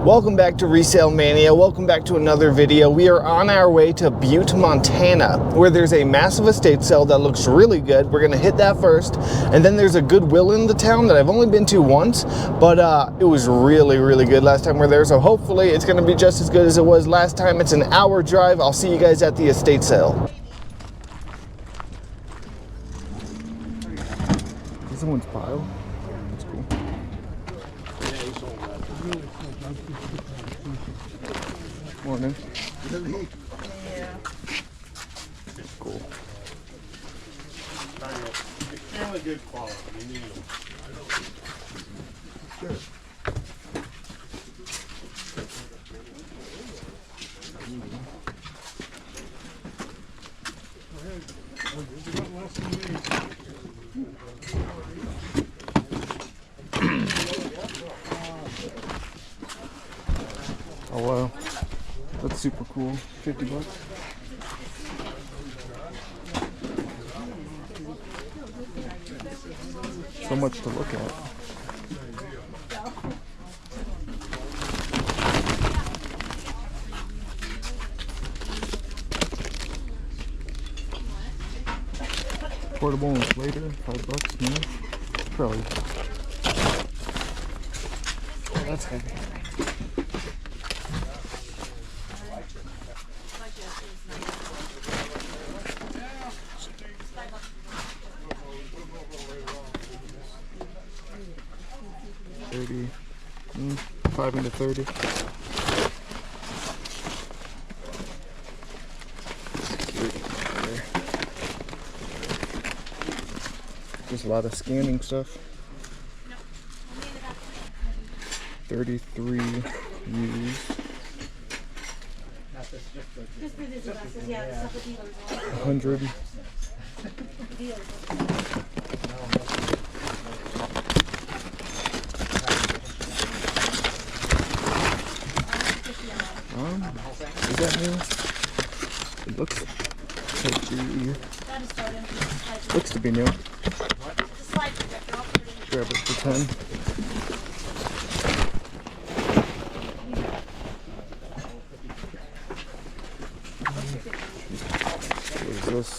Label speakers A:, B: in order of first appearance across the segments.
A: Welcome back to Resale Mania. Welcome back to another video. We are on our way to Butte, Montana, where there's a massive estate sale that looks really good. We're gonna hit that first, and then there's a Goodwill in the town that I've only been to once, but it was really good last time we were there, so hopefully it's gonna be just as good as it was last time. It's an hour drive. I'll see you guys at the estate sale. Is someone's pile? That's cool. Morning.
B: Yeah.
A: Cool.
C: Fairly good quality. You need them. Sure.
A: Oh wow. That's super cool. 50 bucks. So much to look at. Portable inflator, $5, no? Probably. Oh, that's heavy. $5 into $30. Just a lot of scanning stuff. 33 used.
B: Just for these glasses, yeah, the stuff the dealers want.
A: 100. Is that new? It looks to be new. Grab it for 10. What is this?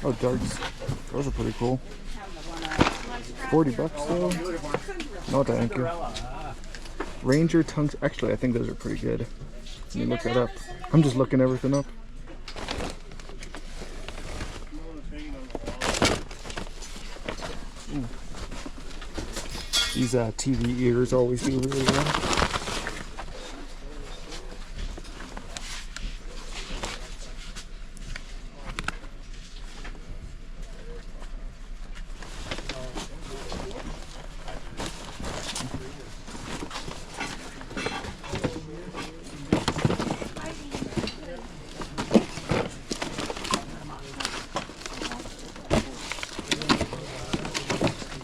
A: Oh, darts. Those are pretty cool. 40 bucks though? No, thank you. Ranger tongues. Actually, I think those are pretty good. Let me look that up. I'm just looking everything up. Ooh. These TV ears always do really well.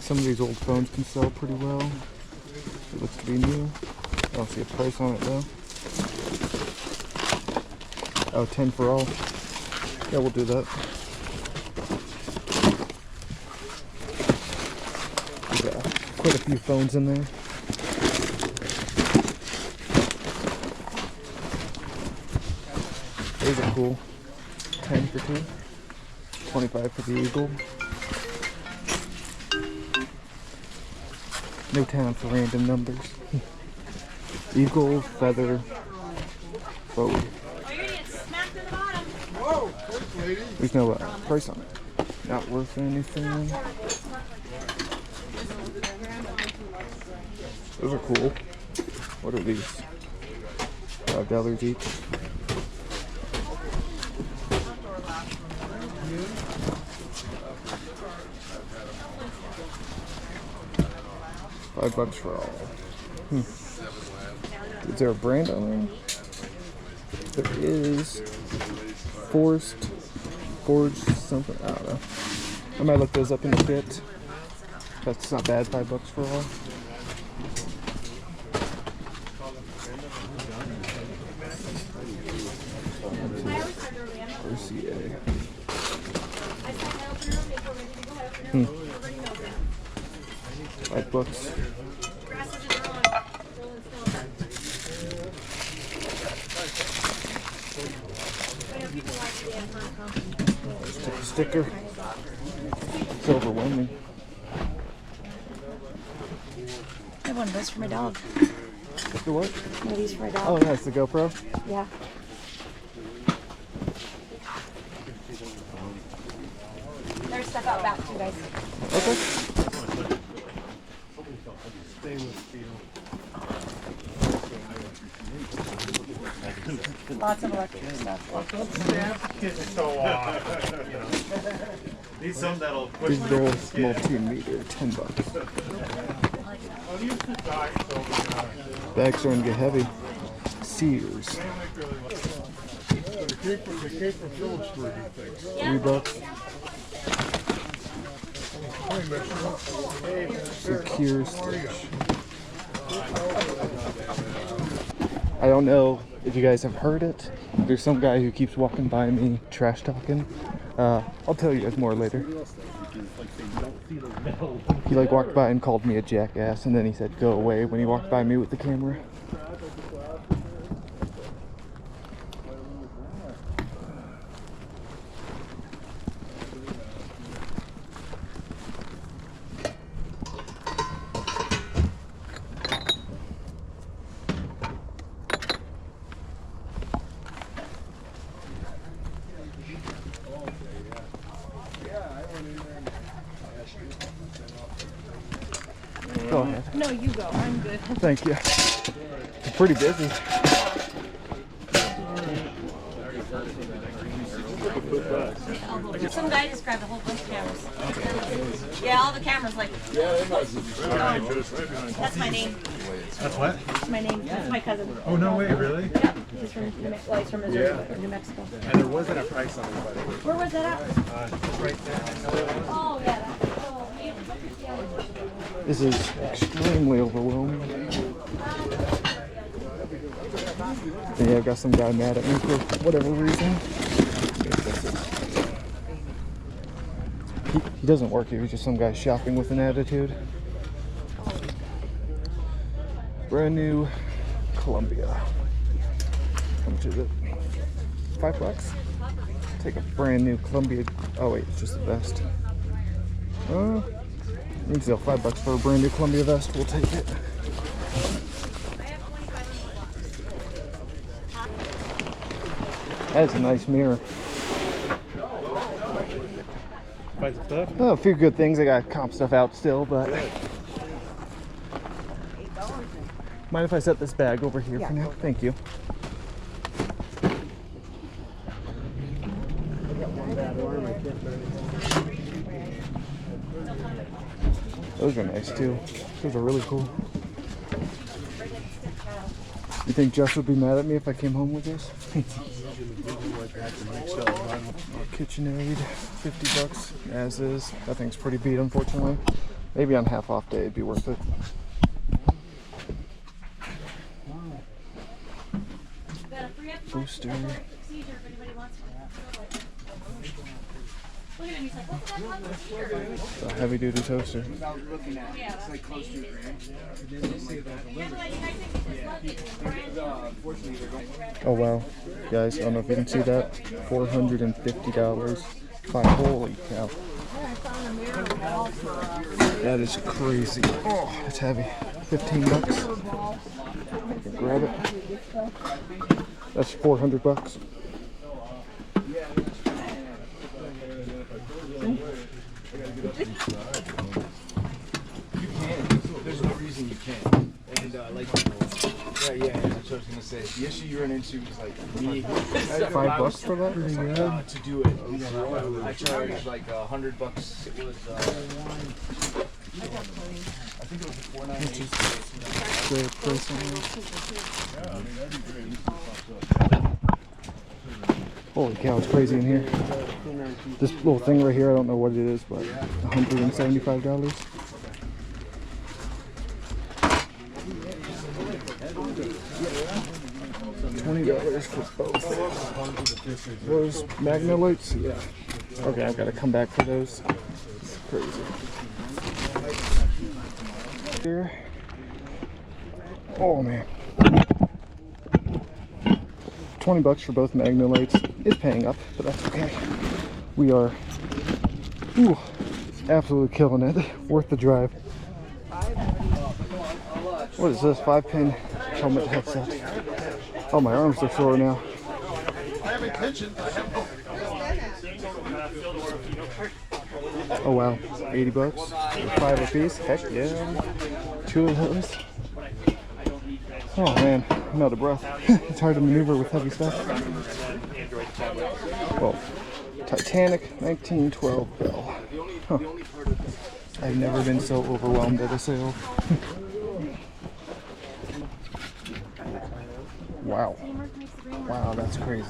A: Some of these old phones can sell pretty well. It looks to be new. I don't see a price on it though. Oh, 10 for all. Yeah, we'll do that. We got quite a few phones in there. These are cool. 10 for 2. 25 for the Eagle. No time for random numbers. Eagle, feather, bow. There's no price on it. Not worth anything. Those are cool. What are these? $5 each. $5 for all. Is there a brand on there? There is. Forged something. I don't know. I might look those up in a bit. That's not bad. $5 for all. RCA. $5. sticker. It's overwhelming.
B: I have one of those for my dog.
A: The what?
B: One of these for my dog.
A: Oh, nice. The GoPro?
B: Yeah. There's stuff out back too, guys.
A: Okay.
B: Lots of electric stuff.
C: Need some that'll push
A: Big Bro multimeter, $10. Bag's starting to get heavy. Sears.
C: They came from Phillips Street,
A: $3. Secure stitch. I don't know if you guys have heard it. There's some guy who keeps walking by me trash talking. I'll tell you guys more later. He like walked by and called me a jackass, and then he said go away when he walked by me with the camera. Go ahead.
B: No, you go. I'm good.
A: Thank you. It's pretty busy.
B: Some guy just grabbed a whole bunch of cameras. Yeah, all the cameras, like. That's my name.
C: That's what?
B: That's my name. That's my cousin.
C: Oh, no way, really?
B: Yeah, he's from New Mexico. Well, he's from Missouri, or New Mexico.
C: And there wasn't a price on it, by the way.
B: Where was that at?
C: Right there.
B: Oh, yeah.
A: This is extremely overwhelming. And yeah, I got some guy mad at me for whatever reason. He doesn't work here, he's just some guy shopping with an attitude. Brand new Columbia. How much is it? $5? Take a brand new Columbia. Oh wait, it's just the vest. You can sell $5 for a brand new Columbia vest. We'll take it. That's a nice mirror.
C: Find some stuff?
A: Oh, a few good things. I got comp stuff out still, but mind if I set this bag over here for now? Thank you. Those are nice too. Those are really cool. You think Jess would be mad at me if I came home with this? KitchenAid, $50, as is. That thing's pretty beat, unfortunately. Maybe on half off day it'd be worth it. Booster. It's a heavy duty toaster. Oh wow, guys, I don't know if you can see that. $450. Holy cow. That is crazy. Oh, it's heavy. $15. I can grab it. That's $400.
D: There's no reason you can't. And like, yeah, that's what I was gonna say. The issue you run into is like me.
A: $5 for that?
D: To do it. I charged like $100. It was. I think it was $4.98.
A: The price on it. Holy cow, it's crazy in here. This little thing right here, I don't know what it is, but $175. $20 for both. Those Magnolites? Yeah. Okay, I've got to come back for those. It's crazy. Here. Oh man. $20 for both Magnolites is paying up, but that's okay. We are Ooh, absolutely killing it. Worth the drive. What is this? 5-pin helmet headset. Oh, my arms are sore now. Oh wow, 80 bucks, 5 a piece. Heck yeah, 2 of those. Oh man, I'm out of breath. It's hard to maneuver with heavy stuff. Well, Titanic 1912 bell. Huh. I've never been so overwhelmed at a sale. Wow. Wow, that's crazy.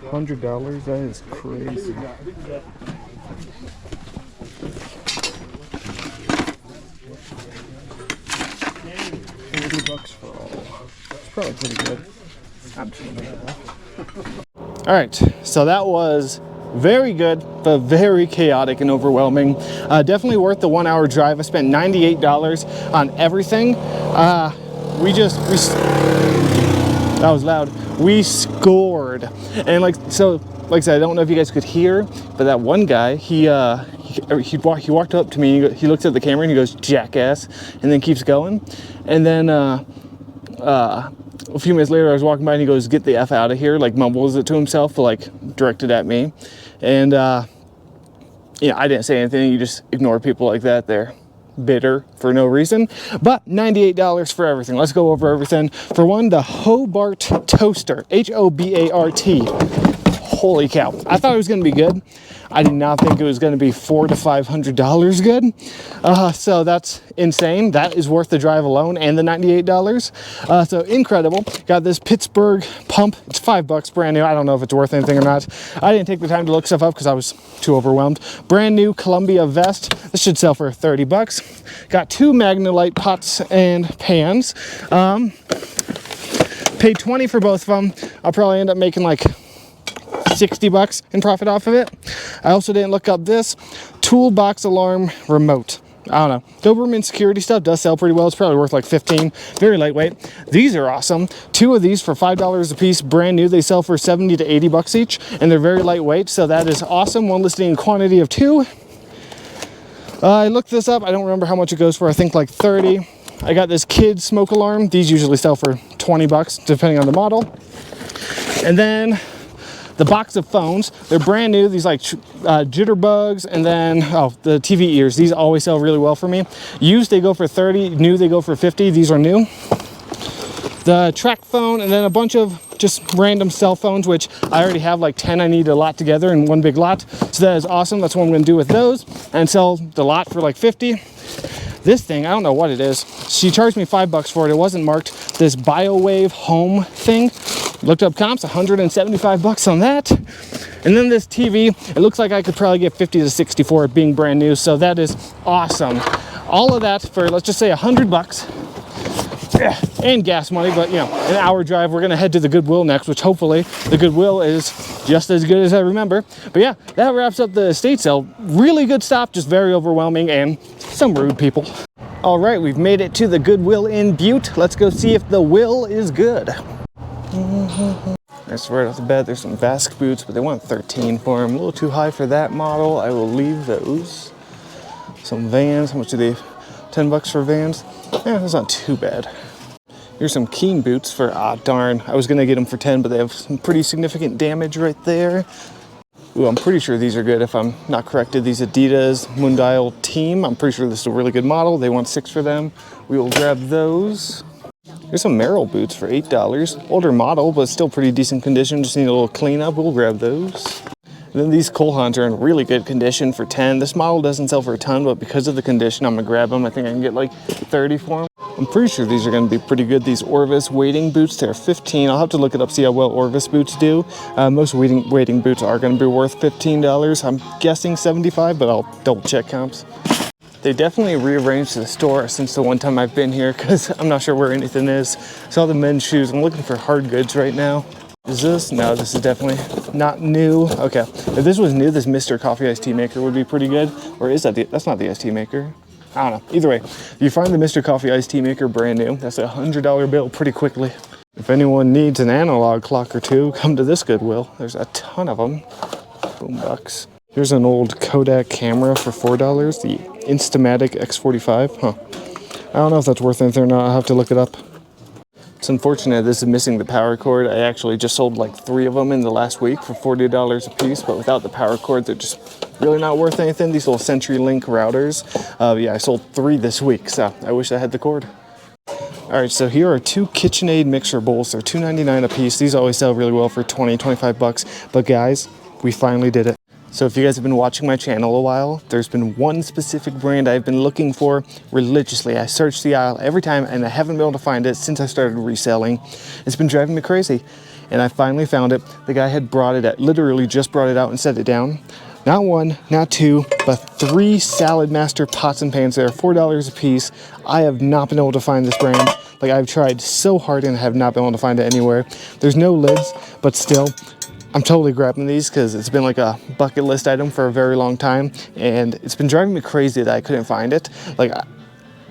A: $100, that is crazy. $40 for all. It's probably pretty good. I'm just gonna get that. Alright, so that was very good, but very chaotic and overwhelming. Definitely worth the 1 hour drive. I spent $98 on everything. That was loud. We scored. And like I said, I don't know if you guys could hear, but that one guy, he walked up to me, he looks at the camera and he goes, "Jackass," and then keeps going. And then a few minutes later I was walking by and he goes, "Get the F out of here," like mumbles it to himself, like directed at me. And you know, I didn't say anything. You just ignore people like that. They're bitter for no reason. But $98 for everything. Let's go over everything. For one, the Hobart toaster, Hobart. Holy cow, I thought it was going to be good. I did not think it was going to be $400 to $500 good. So that's insane. That is worth the drive alone and the $98. So incredible. Got this Pittsburgh pump. It's $5 brand new. I don't know if it's worth anything or not. I didn't take the time to look stuff up because I was too overwhelmed. Brand new Columbia vest. This should sell for $30. Got 2 Magnolite pots and pans. Paid $20 for both of them. I'll probably end up making like $60 in profit off of it. I also didn't look up this toolbox alarm remote. I don't know. Doberman security stuff does sell pretty well. It's probably worth like $15. Very lightweight. These are awesome. 2 of these for $5 a piece, brand new. They sell for $70 to $80 each, and they're very lightweight, so that is awesome. One listed in quantity of 2. I looked this up. I don't remember how much it goes for. I think like $30. I got this kid smoke alarm. These usually sell for $20 depending on the model. And then the box of phones, they're brand new. These like jitterbugs, and then the TV ears. These always sell really well for me. Used, they go for $30. New, they go for $50. These are new. The track phone, and then a bunch of just random cell phones, which I already have like 10. I need a lot together in one big lot. So that is awesome. That's what I'm going to do with those and sell the lot for like $50. This thing, I don't know what it is. She charged me $5 for it. It wasn't marked. This BioWave home thing. Looked up comps, $175 on that. And then this TV, it looks like I could probably get 50 to 60 for it being brand new. So that is awesome. All of that for, let's just say $100 and gas money. But you know, an hour drive. We're gonna head to the Goodwill next, which hopefully the Goodwill is just as good as I remember. But yeah, that wraps up the estate sale. Really good stop, just very overwhelming and some rude people. All right, we've made it to the Goodwill in Butte. Let's go see if the will is good. There's right off the bat, there's some Basque boots, but they want $13 for them. A little too high for that model. I will leave those. Some Vans, how much do they? $10 for Vans? Yeah, that's not too bad. Here's some Keen boots for, darn, I was gonna get them for 10, but they have some pretty significant damage right there. Ooh, I'm pretty sure these are good if I'm not corrected. These Adidas Mundial Team. I'm pretty sure this is a really good model. They want 6 for them. We will grab those. Here's some Merrell boots for $8. Older model, but still pretty decent condition. Just need a little cleanup. We'll grab those. And then these Cole Haans are in really good condition for 10. This model doesn't sell for a ton, but because of the condition, I'm gonna grab them. I think I can get like 30 for them. I'm pretty sure these are gonna be pretty good. These Orvis wading boots, they're 15. I'll have to look it up, see how well Orvis boots do. Most wading boots are gonna be worth $15. I'm guessing 75, but I'll double check comps. They definitely rearranged the store since the one time I've been here because I'm not sure where anything is. Saw the men's shoes. I'm looking for hard goods right now. Is this? No, this is definitely not new. Okay, if this was new, this Mr. Coffee Iced Tea Maker would be pretty good. Or is that that's not the iced tea maker? I don't know. Either way, if you find the Mr. Coffee Iced Tea Maker brand new, that's a $100 bill pretty quickly. If anyone needs an analog clock or two, come to this Goodwill. There's a ton of them. Boombox. Here's an old Kodak camera for $4, the Instamatic X45. Huh. I don't know if that's worth anything or not. I'll have to look it up. It's unfortunate this is missing the power cord. I actually just sold like 3 of them in the last week for $40 a piece, but without the power cord, they're just really not worth anything. These little CenturyLink routers. Yeah, I sold 3 this week, so I wish I had the cord. All right, so here are 2 KitchenAid mixer bowls. They're $2.99 a piece. These always sell really well for 20, 25 bucks. But guys, we finally did it. So if you guys have been watching my channel a while, there's been one specific brand I've been looking for religiously. I searched the aisle every time and I haven't been able to find it since I started reselling. It's been driving me crazy. And I finally found it. The guy had brought it at, literally just brought it out and set it down. Not 1, not 2, but 3 Salad Master pots and pans. They're $4 a piece. I have not been able to find this brand. Like, I've tried so hard and have not been able to find it anywhere. There's no lids, but still, I'm totally grabbing these because it's been like a bucket list item for a very long time, and it's been driving me crazy that I couldn't find it. Like,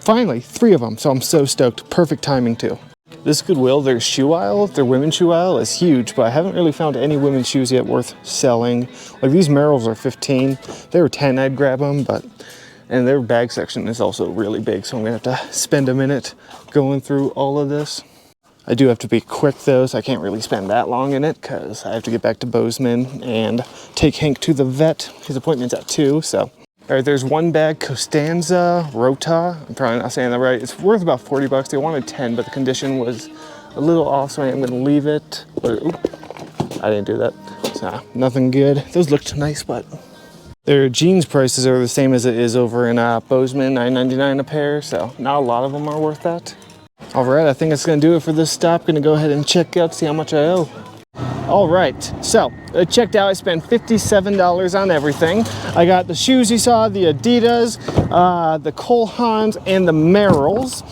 A: finally, 3 of them, so I'm so stoked. Perfect timing too. This Goodwill, their shoe aisle, their women's shoe aisle is huge, but I haven't really found any women's shoes yet worth selling. Like, these Merrells are 15. If they were 10, I'd grab them, and their bag section is also really big, so I'm gonna have to spend a minute going through all of this. I do have to be quick though, so I can't really spend that long in it because I have to get back to Bozeman and take Hank to the vet. His appointment's at 2, so. All right, there's 1 bag Costanza Rota. I'm probably not saying that right. It's worth about 40 bucks. They wanted 10, but the condition was a little off, so I'm gonna leave it. But, oop, I didn't do that. So, nothing good. Those looked nice, but their jeans prices are the same as it is over in Bozeman, $9.99 a pair, so not a lot of them are worth that. All right, I think that's gonna do it for this stop. Gonna go ahead and check out, see how much I owe. All right, so I checked out. I spent $57 on everything. I got the shoes you saw, the Adidas, the Cole Haans, and the Merrells,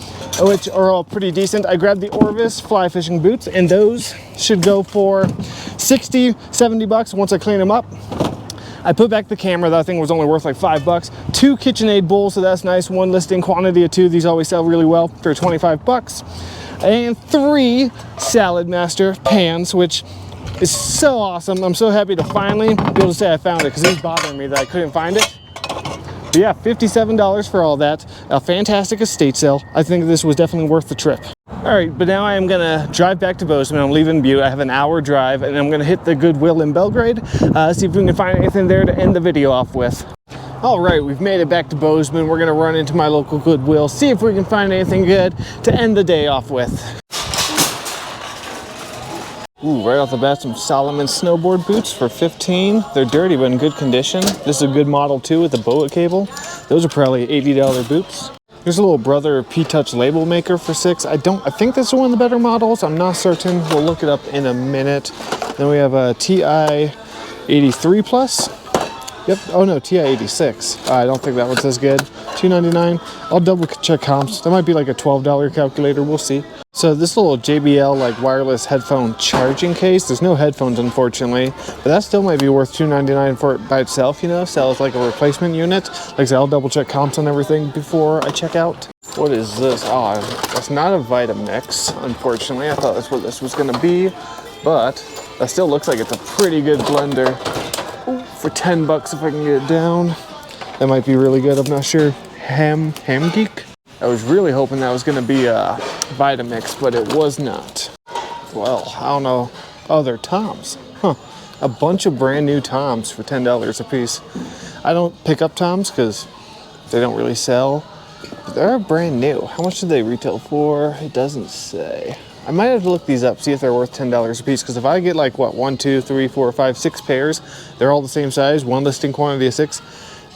A: which are all pretty decent. I grabbed the Orvis fly fishing boots, and those should go for 60, 70 bucks once I clean them up. I put back the camera. That thing was only worth like 5 bucks. 2 KitchenAid bowls, so that's nice. 1 listing quantity of 2. These always sell really well for 25 bucks. And 3 Salad Master pans, which is so awesome. I'm so happy to finally be able to say I found it because it was bothering me that I couldn't find it. But yeah, $57 for all that. A fantastic estate sale. I think this was definitely worth the trip. All right, but now I am gonna drive back to Bozeman. I'm leaving Butte. I have an hour drive, and I'm gonna hit the Goodwill in Belgrade, see if we can find anything there to end the video off with. All right, we've made it back to Bozeman. We're gonna run into my local Goodwill, see if we can find anything good to end the day off with. Ooh, right off the bat, some Salomon snowboard boots for 15. They're dirty, but in good condition. This is a good model too with the boa cable. Those are probably $80 boots. Here's a little Brother P-Touch label maker for 6. I think this is one of the better models. I'm not certain. We'll look it up in a minute. Then we have a TI 83 Plus. Yep. Oh no, TI 86. I don't think that one's as good. $2.99. I'll double check comps. That might be like a $12 calculator. We'll see. So this little JBL like wireless headphone charging case, there's no headphones unfortunately, but that still might be worth $2.99 for it by itself, you know, sell as like a replacement unit. Like I said, I'll double check comps on everything before I check out. What is this? Oh, that's not a Vitamix, unfortunately. I thought that's what this was gonna be, but that still looks like it's a pretty good blender. Ooh, for 10 bucks if I can get it down. That might be really good, I'm not sure. Ham Geek? I was really hoping that was gonna be a Vitamix, but it was not. Well, I don't know. Oh, they're Toms. Huh. A bunch of brand new Toms for $10 a piece. I don't pick up Toms because they don't really sell, but they're brand new. How much did they retail for? It doesn't say. I might have to look these up, see if they're worth $10 a piece, because if I get like, what, 1, 2, 3, 4, 5, 6 pairs, they're all the same size, one listing quantity of 6,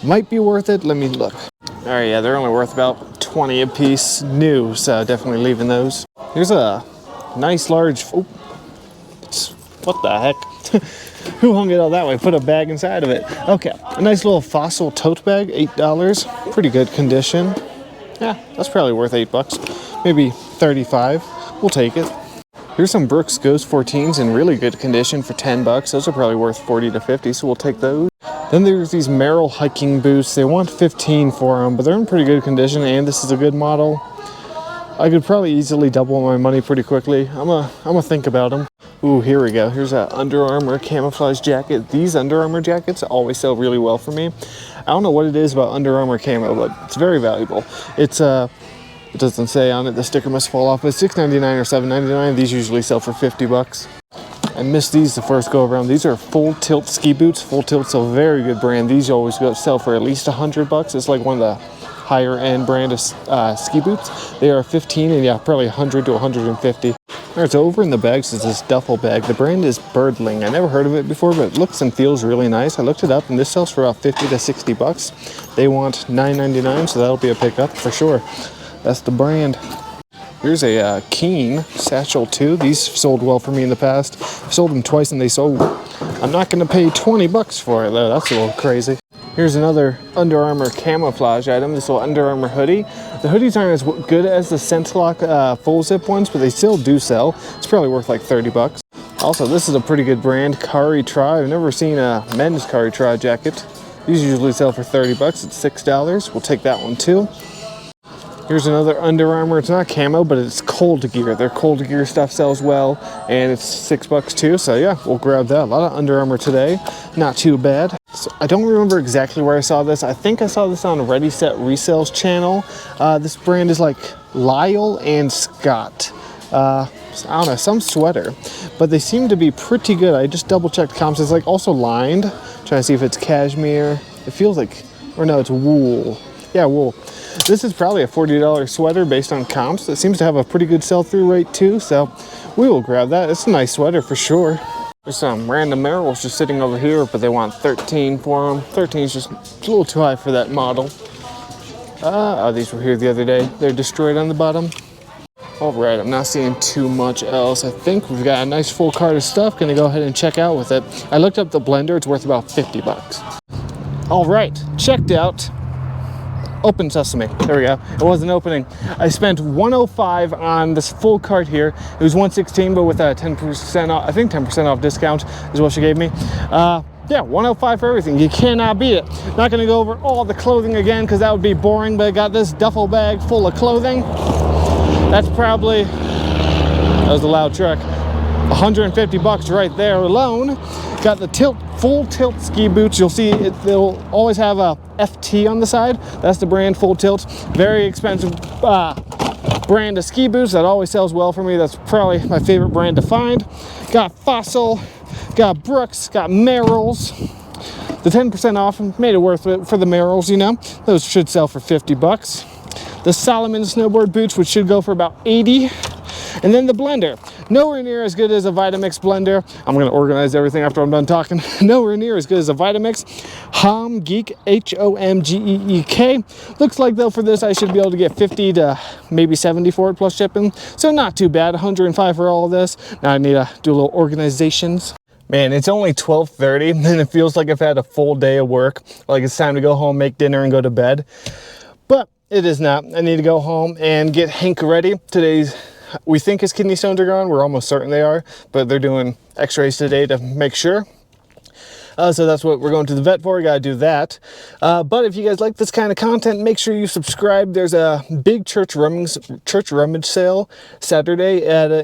A: might be worth it. Let me look. All right, yeah, they're only worth about 20 a piece new, so definitely leaving those. Here's a nice large, oh, what the heck? Who hung it out that way? Put a bag inside of it. Okay, a nice little Fossil tote bag, $8. Pretty good condition. Yeah, that's probably worth 8 bucks, maybe 35. We'll take it. Here's some Brooks Ghost 14s in really good condition for 10 bucks. Those are probably worth 40 to 50, so we'll take those. Then there's these Merrell hiking boots. They want 15 for them, but they're in pretty good condition, and this is a good model. I could probably easily double my money pretty quickly. I'm gonna think about them. Ooh, here we go. Here's a Under Armour camouflage jacket. These Under Armour jackets always sell really well for me. I don't know what it is about Under Armour camo, but it's very valuable. It's it doesn't say on it, the sticker must fall off, but it's $6.99 or $7.99. These usually sell for 50 bucks. I missed these the first go around. These are Full Tilt ski boots. Full Tilt's a very good brand. These always sell for at least 100 bucks. It's like one of the higher end brand of ski boots. They are 15 and yeah, probably 100 to 150. All right, so over in the bags is this duffel bag. The brand is Birdling. I never heard of it before, but it looks and feels really nice. I looked it up and this sells for about 50 to 60 bucks. They want $9.99, so that'll be a pickup for sure. That's the brand. Here's a Keen satchel too. These sold well for me in the past. I've sold them twice and they sold. I'm not gonna pay 20 bucks for it though. That's a little crazy. Here's another Under Armour camouflage item. This little Under Armour hoodie. The hoodies aren't as good as the Sense-Lock full zip ones, but they still do sell. It's probably worth like 30 bucks. Also, this is a pretty good brand, Kari Tri. I've never seen a men's Kari Tri jacket. These usually sell for 30 bucks. It's $6. We'll take that one too. Here's another Under Armour. It's not camo, but it's cold gear. Their cold gear stuff sells well, and it's $6 too. So yeah, we'll grab that. A lot of Under Armour today. Not too bad. So I don't remember exactly where I saw this. I think I saw this on Ready Set Resale's channel. This brand is like Lyle and Scott. I don't know, some sweater, but they seem to be pretty good. I just double checked comps. It's like also lined. Trying to see if it's cashmere. It feels like, or no, it's wool. Yeah, wool. This is probably a $40 sweater based on comps. It seems to have a pretty good sell-through rate too, so we will grab that. It's a nice sweater for sure. There's some random Merrills just sitting over here, but they want 13 for them. 13 is just a little too high for that model. Oh, these were here the other day. They're destroyed on the bottom. All right, I'm not seeing too much else. I think we've got a nice full cart of stuff. Gonna go ahead and check out with it. I looked up the blender. It's worth about 50 bucks. All right, checked out. Open sesame. There we go. It wasn't opening. I spent $105 on this full cart here. It was $116, but with a 10% off, I think 10% off discount is what she gave me. Yeah, $105 for everything. You cannot beat it. Not gonna go over all the clothing again because that would be boring, but I got this duffel bag full of clothing. That's probably, that was a loud truck, 150 bucks right there alone. Got the full tilt ski boots. You'll see they'll always have a FT on the side. That's the brand, Full Tilt. Very expensive brand of ski boots that always sells well for me. That's probably my favorite brand to find. Got Fossil, got Brooks, got Merrills. The 10% off made it worth it for the Merrills, you know. Those should sell for 50 bucks. The Salomon snowboard boots, which should go for about 80. And then the blender, nowhere near as good as a Vitamix blender. I'm gonna organize everything after I'm done talking. Nowhere near as good as a Vitamix. Homgeek, H-O-M-G-E-E-K. Looks like though for this I should be able to get 50 to maybe 70 for it plus shipping. So not too bad, 105 for all of this. Now I need to do a little organizations. Man, it's only 12:30 and it feels like I've had a full day of work. Like it's time to go home, make dinner and go to bed. But it is not. I need to go home and get Hank ready. We think his kidney stones are gone. We're almost certain they are, but they're doing x-rays today to make sure. So that's what we're going to the vet for. We got to do that. But if you guys like this kind of content, make sure you subscribe. There's a big church rummage sale Saturday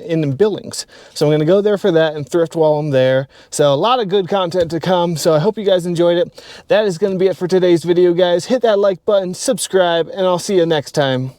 A: in Billings. So I'm going to go there for that and thrift while I'm there. So a lot of good content to come. So I hope you guys enjoyed it. That is going to be it for today's video, guys. Hit that like button, subscribe, and I'll see you next time.